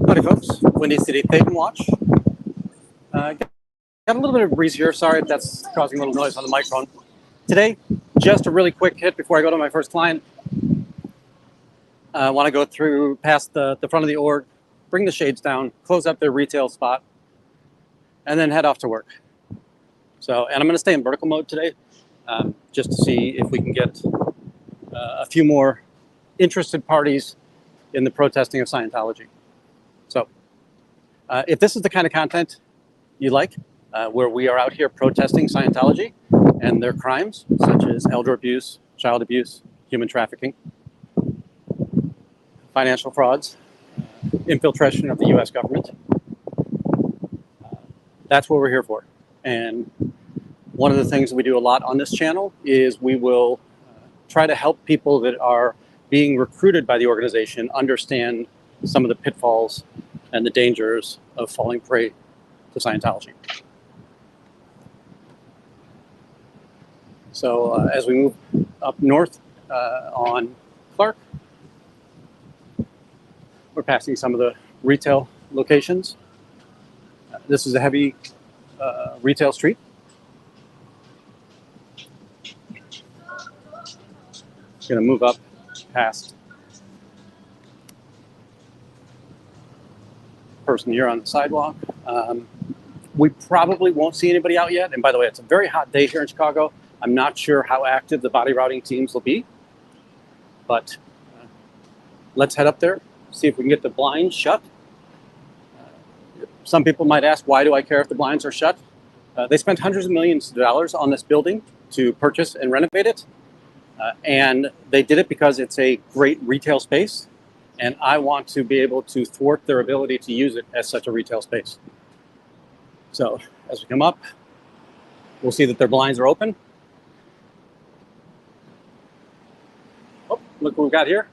Howdy folks, WindyCityThetanWatch. Got a little bit of breeze here, sorry if that's causing a little noise on the microphone. Today, just a really quick hit before I go to my first client. I want to go through past the front of the org, bring the shades down, close up their retail spot, and then head off to work. So, and I'm going to stay in vertical mode today, just to see if we can get a few more interested parties in the protesting of Scientology. So if this is the kind of content you like, where we are out here protesting Scientology and their crimes, such as elder abuse, child abuse, human trafficking, financial frauds, infiltration of the US government, that's what we're here for. And one of the things that we do a lot on this channel is we will try to help people that are being recruited by the organization understand some of the pitfalls and the dangers of falling prey to Scientology. So as we move up north on Clark, we're passing some of the retail locations. This is a heavy retail street. Going to move up past person here on the sidewalk. We probably won't see anybody out yet. And by the way, it's a very hot day here in Chicago. I'm not sure how active the body routing teams will be, but let's head up there, see if we can get the blinds shut. Some people might ask, why do I care if the blinds are shut? They spent hundreds of millions of dollars on this building to purchase and renovate it. And they did it because it's a great retail space. And I want to be able to thwart their ability to use it as such a retail space. So as we come up, we'll see that their blinds are open. Oh, look what we've got here.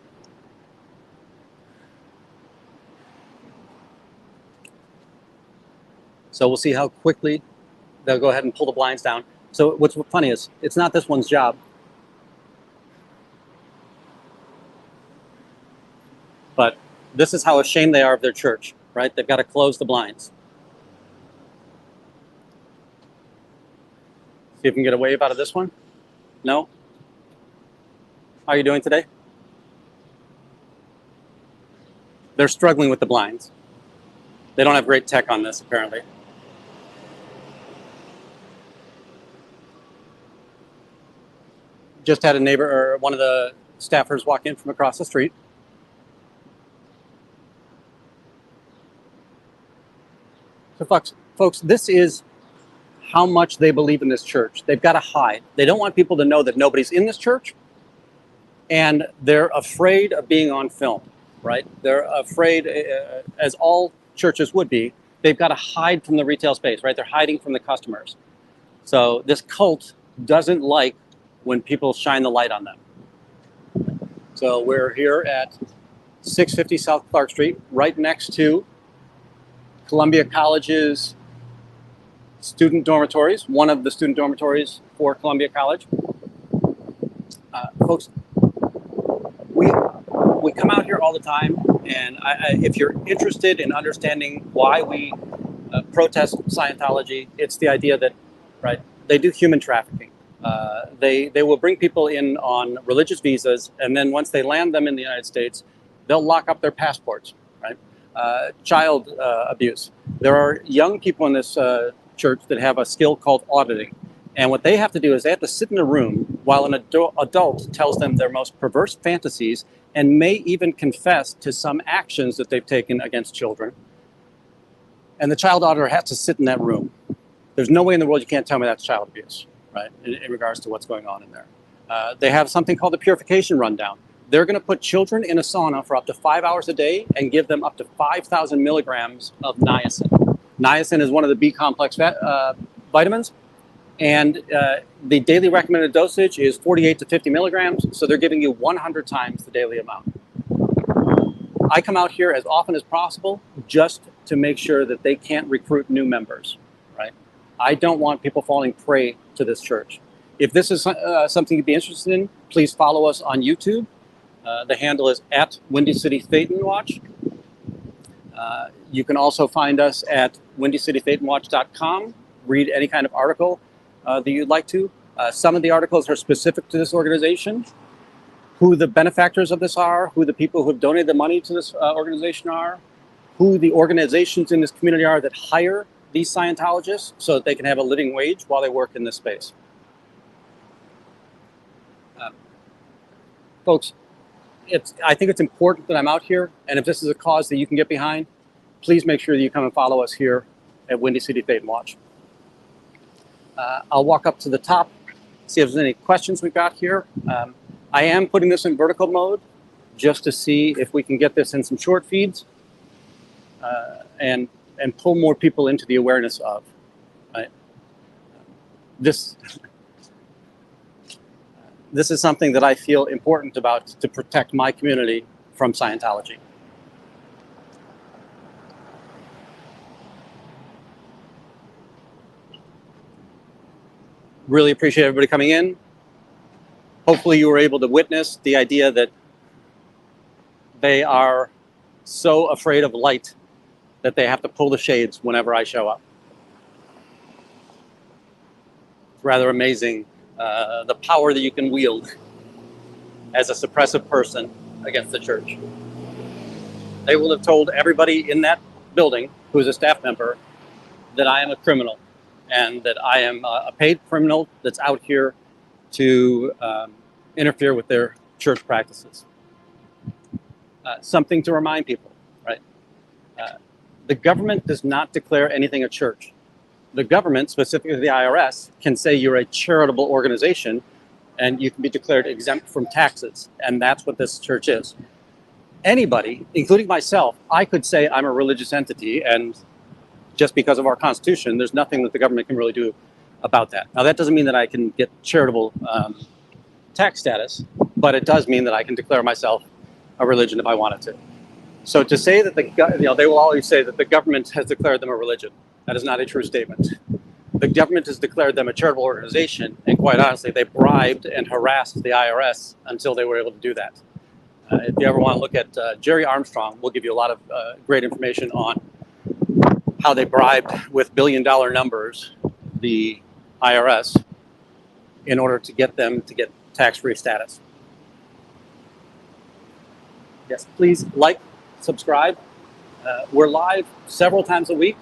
So we'll see how quickly they'll go ahead and pull the blinds down. So what's funny is it's not this one's job. But this is how ashamed they are of their church, right? They've got to close the blinds. See if we can get a wave out of this one. No? How are you doing today? They're struggling with the blinds. They don't have great tech on this, apparently. Just had a neighbor, or one of the staffers, walk in from across the street. So folks, this is how much they believe in this church. They've got to hide. They don't want people to know that nobody's in this church, and they're afraid of being on film, right? They're afraid, as all churches would be, they've got to hide from the retail space, right? They're hiding from the customers. So this cult doesn't like when people shine the light on them. So we're here at 650 South Clark Street, right next to Columbia College's student dormitories, one of the student dormitories for Columbia College. Folks, we come out here all the time, and if you're interested in understanding why we protest Scientology, it's the idea that, right, they do human trafficking. They will bring people in on religious visas, and then once they land them in the United States, they'll lock up their passports, right? Child abuse. There are young people in this church that have a skill called auditing. And what they have to do is they have to sit in a room while an adult tells them their most perverse fantasies and may even confess to some actions that they've taken against children. And the child auditor has to sit in that room. There's no way in the world you can't tell me that's child abuse, right, in regards to what's going on in there. They have something called the purification rundown. They're going to put children in a sauna for up to 5 hours a day and give them up to 5,000 milligrams of niacin. Niacin is one of the B complex vitamins, and the daily recommended dosage is 48 to 50 milligrams, so they're giving you 100 times the daily amount. I come out here as often as possible just to make sure that they can't recruit new members, right? I don't want people falling prey to this church. If this is something you'd be interested in, please follow us on YouTube. The handle is @WindyCityThetanWatch. You can also find us at WindyCityThetanWatch.com. Read any kind of article that you'd like to. Some of the articles are specific to this organization, who the benefactors of this are, who the people who have donated the money to this organization are, who the organizations in this community are that hire these Scientologists so that they can have a living wage while they work in this space. Folks, I think it's important that I'm out here, and if this is a cause that you can get behind, please make sure that you come and follow us here at Windy City Thetan Watch. I'll walk up to the top, see if there's any questions we've got here. I am putting this in vertical mode just to see if we can get this in some short feeds and pull more people into the awareness of. Right? This is something that I feel important about to protect my community from Scientology. Really appreciate everybody coming in. Hopefully you were able to witness the idea that they are so afraid of light that they have to pull the shades whenever I show up. It's rather amazing the power that you can wield as a suppressive person against the church. They will have told everybody in that building who is a staff member that I am a criminal and that I am a paid criminal that's out here to interfere with their church practices. Something to remind people, right? The government does not declare anything a church. The government, specifically the IRS, can say you're a charitable organization and you can be declared exempt from taxes. And that's what this church is. Anybody, including myself, I could say I'm a religious entity, and just because of our Constitution, there's nothing that the government can really do about that. Now, that doesn't mean that I can get charitable tax status, but it does mean that I can declare myself a religion if I wanted to. So to say that they will always say that the government has declared them a religion. That is not a true statement. The government has declared them a charitable organization, and quite honestly, they bribed and harassed the IRS until they were able to do that. If you ever want to look at Jerry Armstrong, we'll give you a lot of great information on how they bribed with billion-dollar numbers the IRS in order to get them to get tax-free status. Yes, please like, subscribe. We're live several times a week.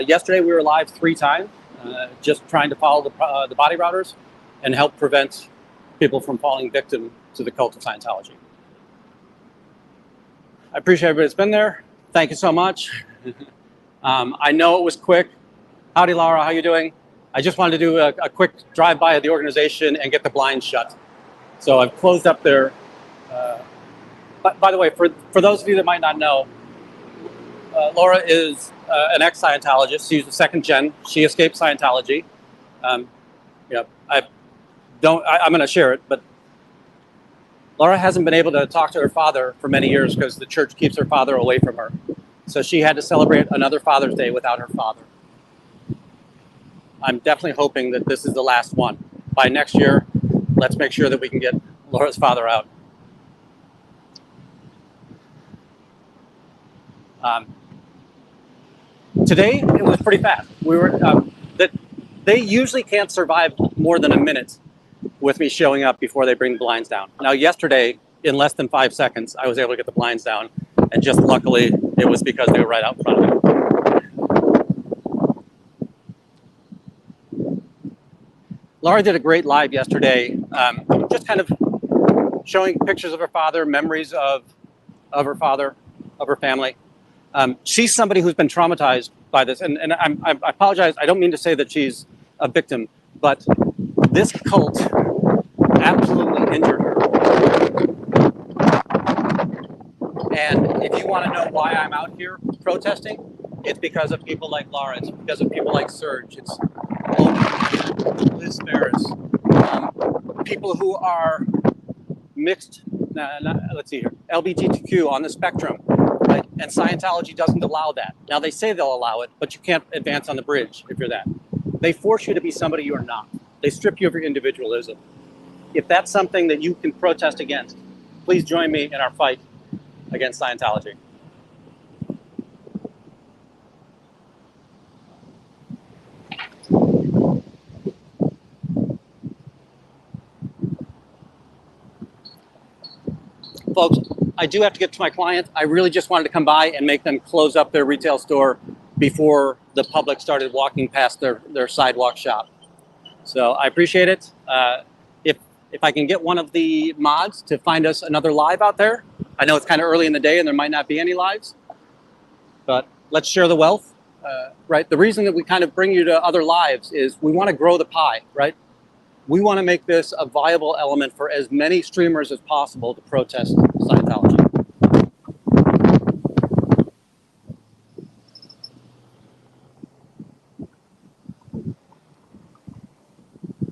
Yesterday we were live 3 times, just trying to follow the body routers and help prevent people from falling victim to the cult of Scientology. I appreciate everybody that's been there. Thank you so much. I know it was quick. Howdy, Laura, how you doing? I just wanted to do a quick drive-by of the organization and get the blinds shut. So I've closed up their... by the way, for those of you that might not know, Laura is an ex-Scientologist. She's the 2nd gen. She escaped Scientology. I'm going to share it, but Laura hasn't been able to talk to her father for many years because the church keeps her father away from her. So she had to celebrate another Father's Day without her father. I'm definitely hoping that this is the last one. By next year, let's make sure that we can get Laura's father out. Today, it was pretty fast. They usually can't survive more than a minute with me showing up before they bring the blinds down. Now, yesterday, in less than 5 seconds, I was able to get the blinds down, and just luckily, it was because they were right out in front of me. Laura did a great live yesterday, just kind of showing pictures of her father, memories of her father, of her family. She's somebody who's been traumatized by this, and I apologize. I don't mean to say that she's a victim, but this cult absolutely injured her. And if you want to know why I'm out here protesting, it's because of people like Laura. It's because of people like Serge. It's Liz Ferris. People who are mixed, let's see here, LGBTQ on the spectrum. Right? And Scientology doesn't allow that. Now, they say they'll allow it, but you can't advance on the bridge if you're that. They force you to be somebody you're not. They strip you of your individualism. If that's something that you can protest against, please join me in our fight against Scientology. I do have to get to my client. I really just wanted to come by and make them close up their retail store before the public started walking past their sidewalk shop. So I appreciate it. If I can get one of the mods to find us another live out there. I know it's kind of early in the day and there might not be any lives, but let's share the wealth, right? The reason that we kind of bring you to other lives is we want to grow the pie, right? We want to make this a viable element for as many streamers as possible to protest Scientology.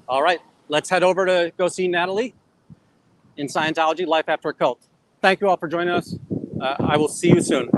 All right, let's head over to go see Natalie in Scientology, Life After a Cult. Thank you all for joining us. I will see you soon.